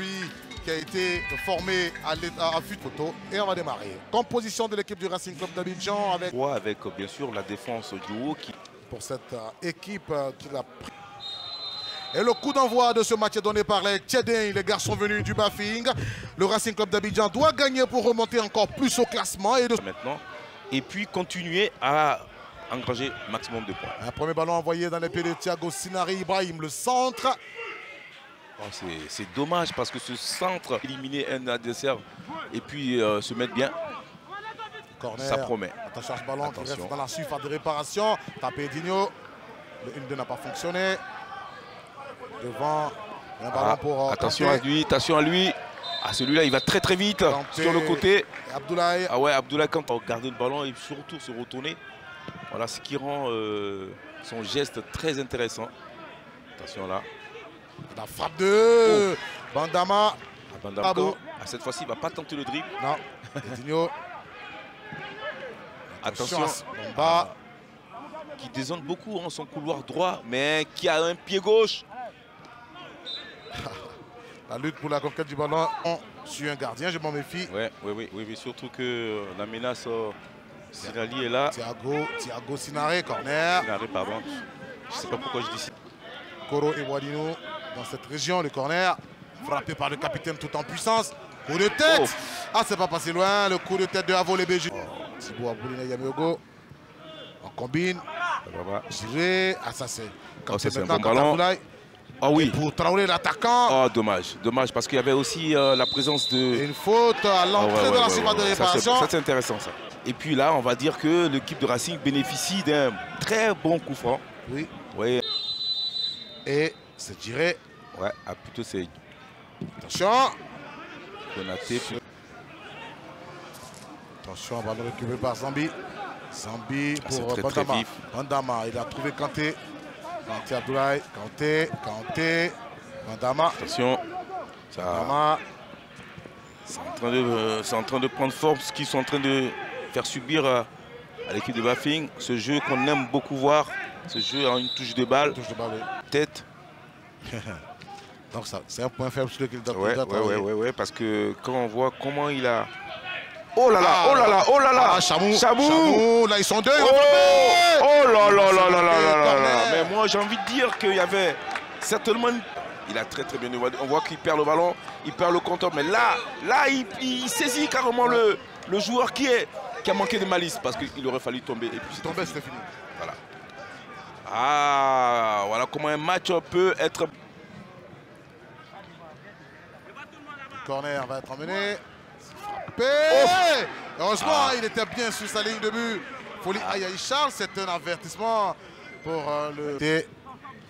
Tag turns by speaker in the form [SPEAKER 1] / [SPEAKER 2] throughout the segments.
[SPEAKER 1] lui qui a été formé à FUT Photo. Et on va démarrer. Composition de l'équipe du Racing Club d'Abidjan avec
[SPEAKER 2] bien sûr la défense du haut qui...
[SPEAKER 1] Pour cette équipe qui l'a pris. Et le coup d'envoi de ce match est donné par les Tchèdens, les garçons venus du Bafing. Le Racing Club d'Abidjan doit gagner pour remonter encore plus au classement.
[SPEAKER 2] Et puis continuer à engranger maximum de points.
[SPEAKER 1] Un premier ballon envoyé dans les pieds de Thiago Sinari Ibrahim, le centre.
[SPEAKER 2] Oh, c'est dommage parce que ce centre, éliminer un adversaire et puis se mettre bien,
[SPEAKER 1] corner.
[SPEAKER 2] Ça promet.
[SPEAKER 1] Attention à ce ballon qui reste dans la surface de réparation. Tapé Digno. Le 1-2 n'a pas fonctionné. Devant, un ballon pour...
[SPEAKER 2] attention à lui, attention à lui. Ah, celui-là, il va très très vite sur le côté.
[SPEAKER 1] Abdoulaye.
[SPEAKER 2] Ah ouais, Abdoulaye, quand on regarde le ballon et surtout se retourner. Voilà ce qui rend son geste très intéressant. Attention là.
[SPEAKER 1] La frappe de Bandama.
[SPEAKER 2] Bandama. Cette fois-ci, il ne va pas tenter le dribble.
[SPEAKER 1] Non. Digno.
[SPEAKER 2] Attention.
[SPEAKER 1] Bomba.
[SPEAKER 2] Qui dézone beaucoup en son couloir droit, mais qui a un pied gauche.
[SPEAKER 1] La lutte pour la conquête du ballon sur un gardien, je m'en méfie.
[SPEAKER 2] Oui, surtout que la menace Sinali est là.
[SPEAKER 1] Thiago Sinare, corner.
[SPEAKER 2] Sinare, pardon. Je ne sais pas pourquoi je dis ça.
[SPEAKER 1] Koro et Wadino dans cette région, le corner. Frappé par le capitaine tout en puissance. Coup de tête. Ah, c'est pas passé loin. Le coup de tête de Avo Lebéju. Thibaut Aboulina Yameogo. On combine. Giré. Ah, ça c'est.
[SPEAKER 2] C'est un bon ballon. Ah oui.
[SPEAKER 1] Et pour Traoré, l'attaquant.
[SPEAKER 2] Oh, dommage. Dommage parce qu'il y avait aussi la présence de...
[SPEAKER 1] Et une faute à l'entrée de la surface de réparation.
[SPEAKER 2] Ça, c'est intéressant ça. Et puis là, on va dire que l'équipe de Racing bénéficie d'un très bon coup franc.
[SPEAKER 1] Oui.
[SPEAKER 2] Oui.
[SPEAKER 1] Et c'est tiré.
[SPEAKER 2] Ouais, plutôt c'est...
[SPEAKER 1] Attention.
[SPEAKER 2] Konaté.
[SPEAKER 1] Attention, ballon récupéré par Zambi. Zambi pour
[SPEAKER 2] très
[SPEAKER 1] Bandama.
[SPEAKER 2] vif.
[SPEAKER 1] Bandama, il a trouvé Kanté. Kanté Abdoulaye. Kanté. Bandama.
[SPEAKER 2] Attention.
[SPEAKER 1] Bandama.
[SPEAKER 2] C'est en train de prendre forme ce qu'ils sont en train de faire subir à l'équipe de Bafing. Ce jeu qu'on aime beaucoup voir. Ce jeu en une touche de balle.
[SPEAKER 1] Oui.
[SPEAKER 2] Tête.
[SPEAKER 1] Donc c'est un point faible sur lequel il doit
[SPEAKER 2] ouais, parce que quand on voit comment il a... Oh là là.
[SPEAKER 1] Ah, Chamou. Là, ils sont deux.
[SPEAKER 2] Oh là là. Mais moi, j'ai envie de dire qu'il y avait certainement... Il a très bien évolué. On voit qu'il perd le ballon, il perd le compteur. Mais là il saisit carrément le joueur qui a manqué de malice parce qu'il aurait fallu tomber. Et puis
[SPEAKER 1] tomber, c'était fini.
[SPEAKER 2] Voilà. Ah, voilà comment un match peut être...
[SPEAKER 1] Le corner va être emmené. Heureusement, il était bien sur sa ligne de but. Folie Ayaï Charles, c'est un avertissement pour le...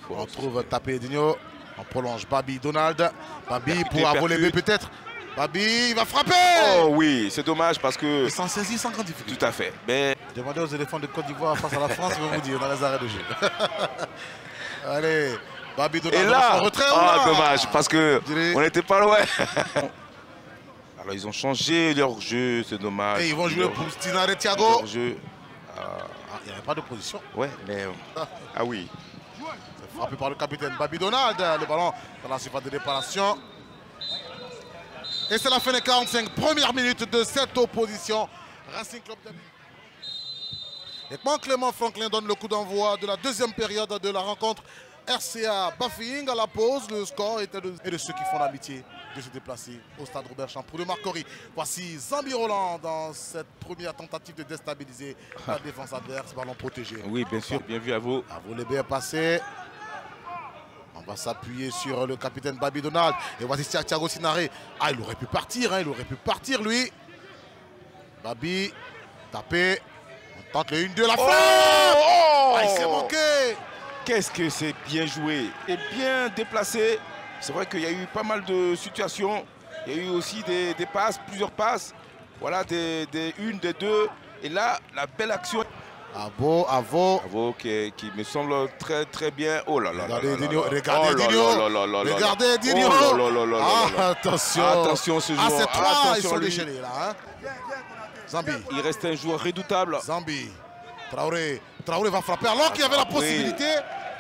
[SPEAKER 1] On trouve Tapé Digno. On prolonge Babi Donald. Babi pour Avolébe peut-être. Babi, il va frapper.
[SPEAKER 2] Oh oui, c'est dommage parce que...
[SPEAKER 1] Il s'en saisit sans grande difficulté.
[SPEAKER 2] Tout à fait. Mais...
[SPEAKER 1] Demandez aux éléphants de Côte d'Ivoire face à la France, ils vont vous dire dans les arrêts de jeu. Allez, Babi Donald.
[SPEAKER 2] Et là,
[SPEAKER 1] retrait,
[SPEAKER 2] dommage parce qu'on n'était pas loin. Alors ils ont changé leur jeu, c'est dommage.
[SPEAKER 1] Et ils vont jouer pour Stinare Thiago.
[SPEAKER 2] Il
[SPEAKER 1] n'y avait pas de position.
[SPEAKER 2] Ouais, mais... Ah oui.
[SPEAKER 1] C'est frappé par le capitaine Babi Donald. Le ballon dans la surface de réparation. Et c'est la fin des 45 premières minutes de cette opposition. Racing Club d'Abidjan. Et Clément Franklin donne le coup d'envoi de la deuxième période de la rencontre RCA Bafing. À la pause, le score était de ceux qui font l'amitié de se déplacer au stade Robert Champoux de Marcory. Voici Zambi Roland dans cette première tentative de déstabiliser la défense adverse. Ballon protégé.
[SPEAKER 2] Oui, bien sûr, bien vu à vous.
[SPEAKER 1] Avolébe est passé. On va s'appuyer sur le capitaine Babi Donald. Et voici Thiago Sinare. Ah, il aurait pu partir, lui. Babi, tapé. On tente le 1-2, la frappe. Ah, il s'est manqué.
[SPEAKER 2] Qu'est-ce que c'est bien joué et bien déplacé. C'est vrai qu'il y a eu pas mal de situations. Il y a eu aussi des passes, plusieurs passes. Voilà, des une, des deux. Et là, la belle action.
[SPEAKER 1] Avo
[SPEAKER 2] qui me semble très bien. Oh là là.
[SPEAKER 1] Regardez Digno. Regardez Digno. Attention
[SPEAKER 2] ce joueur.
[SPEAKER 1] Ah, c'est trois, ils sont déchaînés là. Zambi.
[SPEAKER 2] Il reste un joueur redoutable.
[SPEAKER 1] Zambi. Traoré va frapper alors qu'il y avait la possibilité.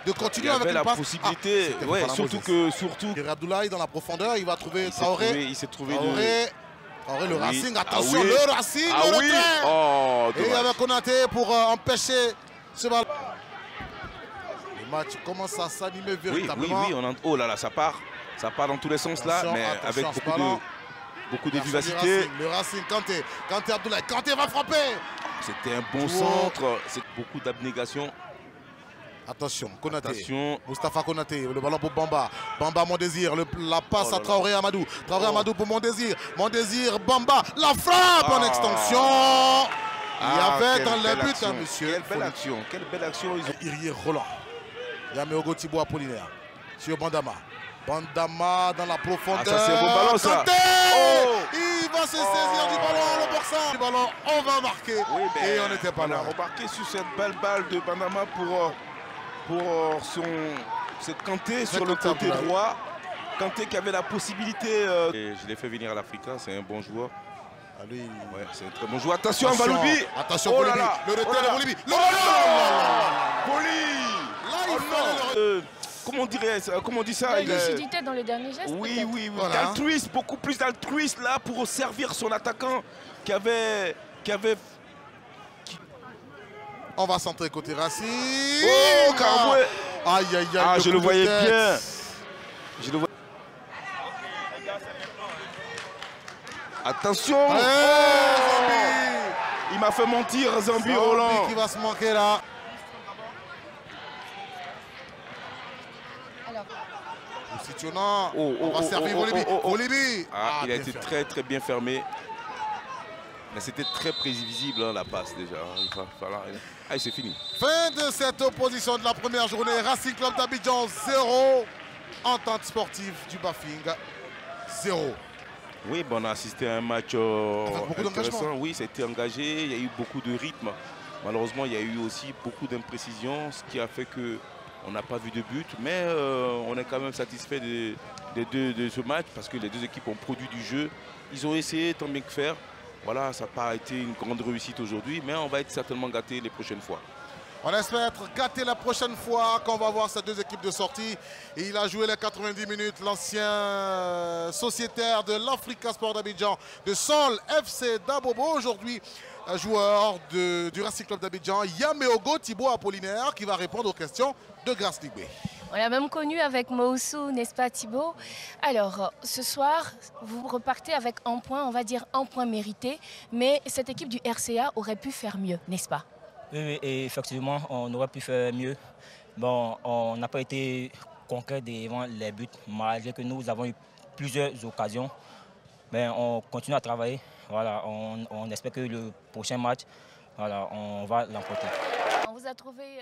[SPEAKER 1] de continuer
[SPEAKER 2] il y
[SPEAKER 1] avec
[SPEAKER 2] avait
[SPEAKER 1] une
[SPEAKER 2] la
[SPEAKER 1] passe.
[SPEAKER 2] possibilité,
[SPEAKER 1] ouais,
[SPEAKER 2] surtout
[SPEAKER 1] Pierre Abdoulaye dans la profondeur, il va trouver Traoré.
[SPEAKER 2] Il s'est trouvé
[SPEAKER 1] Traoré, le Racing, attention,
[SPEAKER 2] oui.
[SPEAKER 1] le Racing, le retrait.
[SPEAKER 2] Oh,
[SPEAKER 1] et il y avait Konaté pour empêcher ce ballon. Le match commence à s'animer véritablement.
[SPEAKER 2] Oui, oh là là, ça part dans tous les sens là, mais avec beaucoup de vivacité.
[SPEAKER 1] Le Racing, Kanté Abdoulaye, Kanté va frapper.
[SPEAKER 2] C'était un bon centre, c'est beaucoup d'abnégation.
[SPEAKER 1] Attention, Konaté.
[SPEAKER 2] Attention.
[SPEAKER 1] Moustapha Konaté, le ballon pour Bamba. Bamba, mon désir. La passe à Traoré Amadou. Traoré Amadou pour mon désir. Mon désir, Bamba. La frappe en extension. Il y avait dans le but, hein, monsieur.
[SPEAKER 2] Quelle belle action.
[SPEAKER 1] Irier Roland. Yameogo Thibaut Apollinaire. Sur Bandama. Bandama dans la profondeur.
[SPEAKER 2] Ça c'est un bon ballon ça.
[SPEAKER 1] Il va se saisir du ballon, le boxeur. Du ballon, on va marquer.
[SPEAKER 2] Oui,
[SPEAKER 1] et on n'était pas là.
[SPEAKER 2] On a remarqué sur cette belle balle de Bandama pour cette Kanté sur le côté droit. Kanté qui avait la possibilité. Et je l'ai fait venir à l'Africa, c'est un bon joueur.
[SPEAKER 1] Lui,
[SPEAKER 2] ouais, c'est un très bon joueur. Attention, Valoubi.
[SPEAKER 1] Attention, oh là là. Le retrait de Bolibi.
[SPEAKER 2] Comment on dit ça?
[SPEAKER 3] Il a lucidité dans le dernier geste.
[SPEAKER 2] Oui. Voilà. Altruiste, beaucoup plus d'altruiste là pour servir son attaquant qui avait.
[SPEAKER 1] On va centrer côté Racing.
[SPEAKER 2] Oh, Karaboué.
[SPEAKER 1] Aïe.
[SPEAKER 2] Ah, je le voyais bien. Attention. Il m'a fait mentir, Zambi Roland.
[SPEAKER 1] Qui va se manquer là. Situonnant. On va servir Bolibi.
[SPEAKER 2] Il a été très bien fermé. Mais c'était très prévisible hein, la passe déjà. C'est fini.
[SPEAKER 1] Fin de cette opposition de la première journée. Racing Club d'Abidjan 0. Entente sportive du Bafing 0.
[SPEAKER 2] Oui, on a assisté à un match intéressant. Oui, ça a été engagé. Il y a eu beaucoup de rythme. Malheureusement, il y a eu aussi beaucoup d'imprécisions, ce qui a fait qu'on n'a pas vu de but. Mais on est quand même satisfait de ce match parce que les deux équipes ont produit du jeu. Ils ont essayé tant bien que faire. Voilà, ça n'a pas été une grande réussite aujourd'hui, mais on va être certainement gâtés les prochaines fois.
[SPEAKER 1] On espère être gâtés la prochaine fois quand on va voir ces deux équipes de sortie. Et il a joué les 90 minutes, l'ancien sociétaire de l'Africa Sport d'Abidjan, de Sol FC d'Abobo. Aujourd'hui, joueur du Racing Club d'Abidjan, Yameogo Thibaut Apollinaire, qui va répondre aux questions de Grace Ligue B.
[SPEAKER 3] On l'a même connu avec Moussou, n'est-ce pas Thibaut? Alors, ce soir, vous repartez avec un point, on va dire un point mérité, mais cette équipe du RCA aurait pu faire mieux, n'est-ce pas?
[SPEAKER 4] Oui, et effectivement, on aurait pu faire mieux. Bon, on n'a pas été concret devant les buts, malgré que nous avons eu plusieurs occasions. Mais on continue à travailler. Voilà, on espère que le prochain match, voilà, on va l'emporter.
[SPEAKER 3] On vous a trouvé...